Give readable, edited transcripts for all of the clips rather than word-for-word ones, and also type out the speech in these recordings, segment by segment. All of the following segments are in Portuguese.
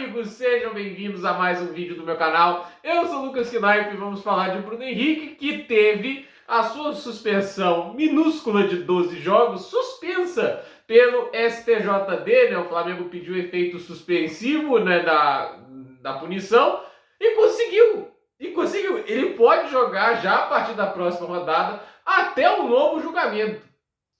amigos, sejam bem-vindos a mais um vídeo do meu canal. Eu sou o Lucas Knaip e vamos falar de Bruno Henrique, que teve a sua suspensão minúscula de 12 jogos suspensa pelo STJD, né? O Flamengo pediu efeito suspensivo, né, da punição e conseguiu. Ele pode jogar já a partir da próxima rodada até um novo julgamento.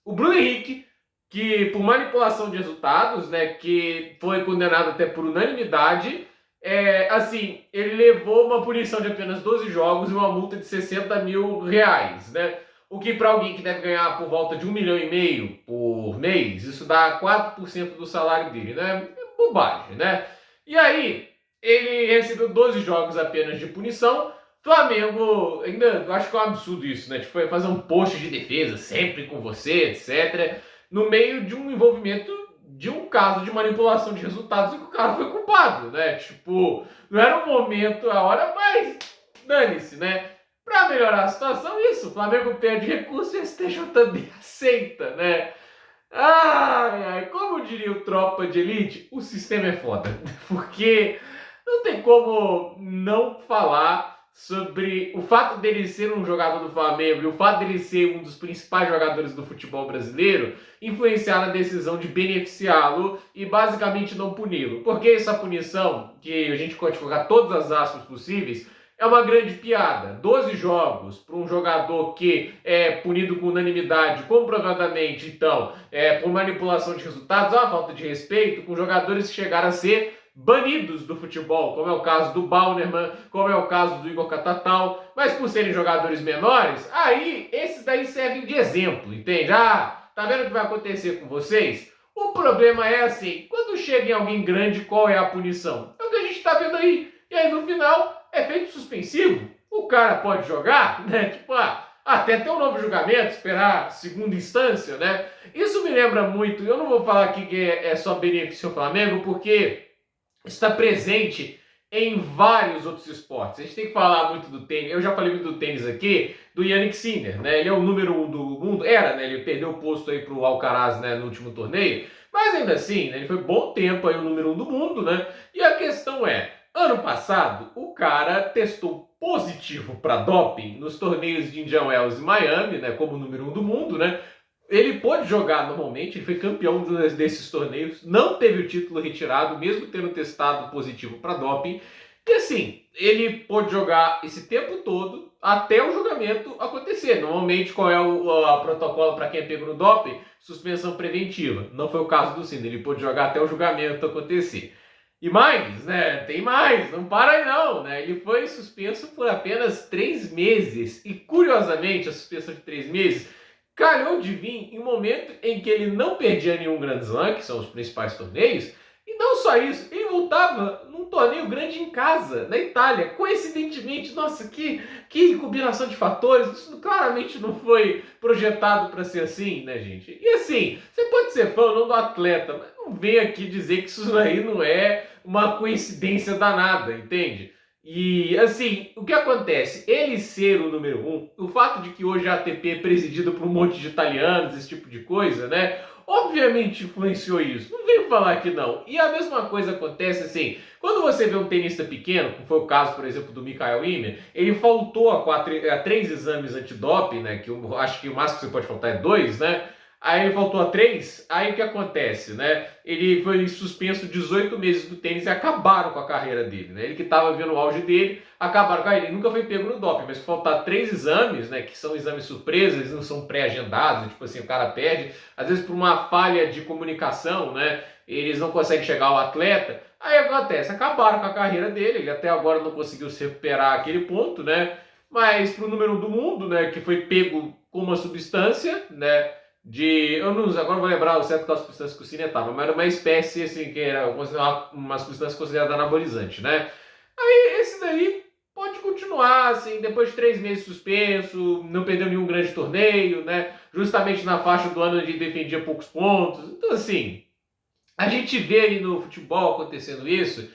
O Bruno Henrique, que por manipulação de resultados, né, que foi condenado até por unanimidade, ele levou uma punição de apenas 12 jogos e uma multa de 60 mil reais, né? O que para alguém que deve ganhar por volta de 1,5 milhão por mês, isso dá 4% do salário dele, né? É bobagem, né? E aí, ele recebeu 12 jogos apenas de punição. Flamengo, ainda eu acho que é um absurdo isso, né? Tipo, fazer um post de defesa sempre com você, etc., no meio de um envolvimento de um caso de manipulação de resultados em que o cara foi culpado, né? Tipo, não era o momento, a hora, mas dane-se, né? Pra melhorar a situação, isso, o Flamengo pede recurso e o STJD aceita, né? Ai, ai, como diria o Tropa de Elite, o sistema é foda, porque não tem como não falar sobre o fato dele ser um jogador do Flamengo e o fato dele ser um dos principais jogadores do futebol brasileiro influenciar na decisão de beneficiá-lo e basicamente não puni-lo. Porque essa punição, que a gente pode colocar todas as aspas possíveis, é uma grande piada. 12 jogos para um jogador que é punido com unanimidade, comprovadamente, então, por manipulação de resultados, é uma falta de respeito com jogadores que chegaram a ser banidos do futebol, como é o caso do Bauerman, como é o caso do Igor Catatal, mas por serem jogadores menores, aí esses daí servem de exemplo, entende? Ah, tá vendo o que vai acontecer com vocês? O problema é assim, quando chega em alguém grande, qual é a punição? É o que a gente tá vendo aí. E aí no final é feito suspensivo. O cara pode jogar, né? Tipo, até ter um novo julgamento, esperar segunda instância, né? Isso me lembra muito, eu não vou falar aqui que é só benefício ao Flamengo, porque está presente em vários outros esportes. A gente tem que falar muito do tênis. Eu já falei muito do tênis aqui, do Jannik Sinner, né? Ele é o número 1 do mundo. Era, né? Ele perdeu o posto aí pro Alcaraz, né, no último torneio. Mas ainda assim, né, ele foi bom tempo aí o número 1 do mundo, né? E a questão é, ano passado, o cara testou positivo para doping nos torneios de Indian Wells e Miami, né? Como número 1 do mundo, né? Ele pôde jogar normalmente, ele foi campeão desses torneios, não teve o título retirado, mesmo tendo testado positivo para doping. E assim, ele pôde jogar esse tempo todo até o julgamento acontecer. Normalmente, qual é o protocolo para quem é pego no doping? Suspensão preventiva. Não foi o caso do Sinner, ele pôde jogar até o julgamento acontecer. E mais, né? Tem mais, não para aí não, né? Ele foi suspenso por apenas 3 meses. E curiosamente, a suspensão de 3 meses calhou de vir em um momento em que ele não perdia nenhum Grand Slam, que são os principais torneios, e não só isso, ele voltava num torneio grande em casa, na Itália. Coincidentemente, nossa, que combinação de fatores, isso claramente não foi projetado para ser assim, né, gente? E assim, você pode ser fã ou não do atleta, mas não vem aqui dizer que isso aí não é uma coincidência danada, entende? E assim, o que acontece? Ele ser o número 1, o fato de que hoje a ATP é presidida por um monte de italianos, esse tipo de coisa, né? Obviamente influenciou isso. Não venho falar que não. E a mesma coisa acontece assim, quando você vê um tenista pequeno, como foi o caso, por exemplo, do Mikael Ymer, ele faltou a 3 exames antidoping, né? Que eu acho que o máximo que você pode faltar é 2, né? Aí ele faltou a 3, aí o que acontece, né? Ele foi suspenso 18 meses do tênis e acabaram com a carreira dele, né? Ele que estava vendo o auge dele, acabaram com a carreira. Ele nunca foi pego no doping, mas se faltar 3 exames, né? Que são exames surpresa, eles não são pré-agendados, tipo assim, o cara perde, às vezes por uma falha de comunicação, né? Eles não conseguem chegar ao atleta. Aí acontece, acabaram com a carreira dele, ele até agora não conseguiu se recuperar aquele ponto, né? Mas pro número 1 do mundo, né? Que foi pego com uma substância, né? Eu não agora não vou lembrar o certo qual substância que o Cine estava, mas era uma espécie assim, que era uma substância considerada anabolizante, né? Aí esse daí pode continuar, assim, depois de 3 meses suspenso, não perdeu nenhum grande torneio, né? Justamente na faixa do ano onde ele defendia poucos pontos. Então, assim, a gente vê aí no futebol acontecendo isso,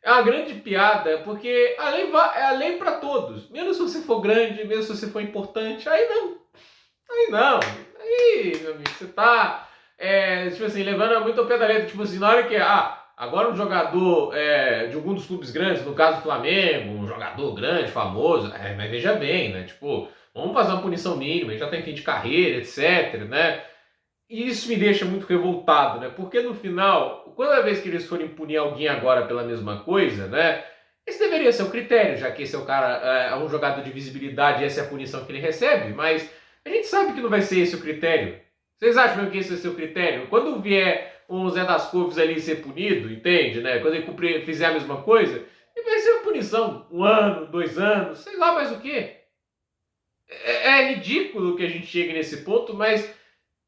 é uma grande piada, porque é a lei para todos. Mesmo se você for grande, mesmo se você for importante, aí não. Aí não. Aí, meu amigo, você tá, tipo assim, levando muito ao pé da letra. Tipo assim, na hora que, agora um jogador de algum dos clubes grandes, no caso do Flamengo, um jogador grande, famoso, mas veja bem, né? Tipo, vamos fazer uma punição mínima, ele já tá em fim de carreira, etc, né? E isso me deixa muito revoltado, né? Porque no final, toda vez que eles forem punir alguém agora pela mesma coisa, né? Esse deveria ser o critério, já que esse é o cara, é um jogador de visibilidade e essa é a punição que ele recebe, mas a gente sabe que não vai ser esse o critério. Vocês acham mesmo que esse vai ser o critério? Quando vier um Zé das Couves ali ser punido, entende, né? Quando ele fizer a mesma coisa, ele vai ser uma punição, 1 ano, 2 anos, sei lá mais o quê. É ridículo que a gente chegue nesse ponto, mas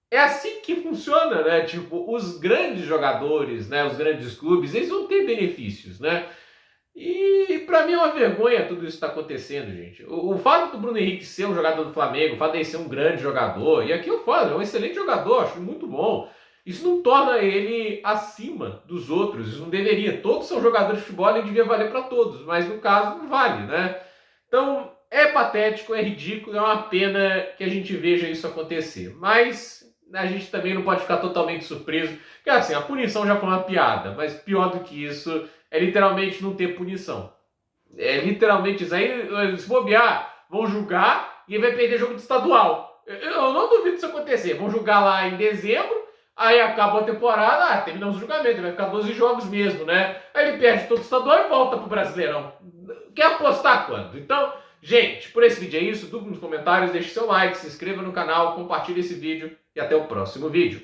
é assim que funciona, né? Tipo, os grandes jogadores, né? Os grandes clubes, eles vão ter benefícios, né? E pra mim é uma vergonha tudo isso que está acontecendo, gente. O fato do Bruno Henrique ser um jogador do Flamengo, o fato dele ser um grande jogador, e aqui eu falo, é um excelente jogador, acho muito bom. Isso não torna ele acima dos outros, isso não deveria. Todos são jogadores de futebol e devia valer para todos, mas no caso não vale, né? Então é patético, é ridículo, é uma pena que a gente veja isso acontecer. Mas a gente também não pode ficar totalmente surpreso, porque assim, a punição já foi uma piada, mas pior do que isso é literalmente não ter punição. É literalmente isso aí, se bobear, vão julgar e vai perder jogo de estadual. Eu não duvido isso acontecer. Vão julgar lá em dezembro, aí acaba a temporada, terminamos o julgamento, vai ficar 12 jogos mesmo, né? Aí ele perde todo o estadual e volta pro Brasileirão. Quer apostar quando? Então, gente, por esse vídeo é isso. Dúvida nos comentários, deixe seu like, se inscreva no canal, compartilhe esse vídeo e até o próximo vídeo.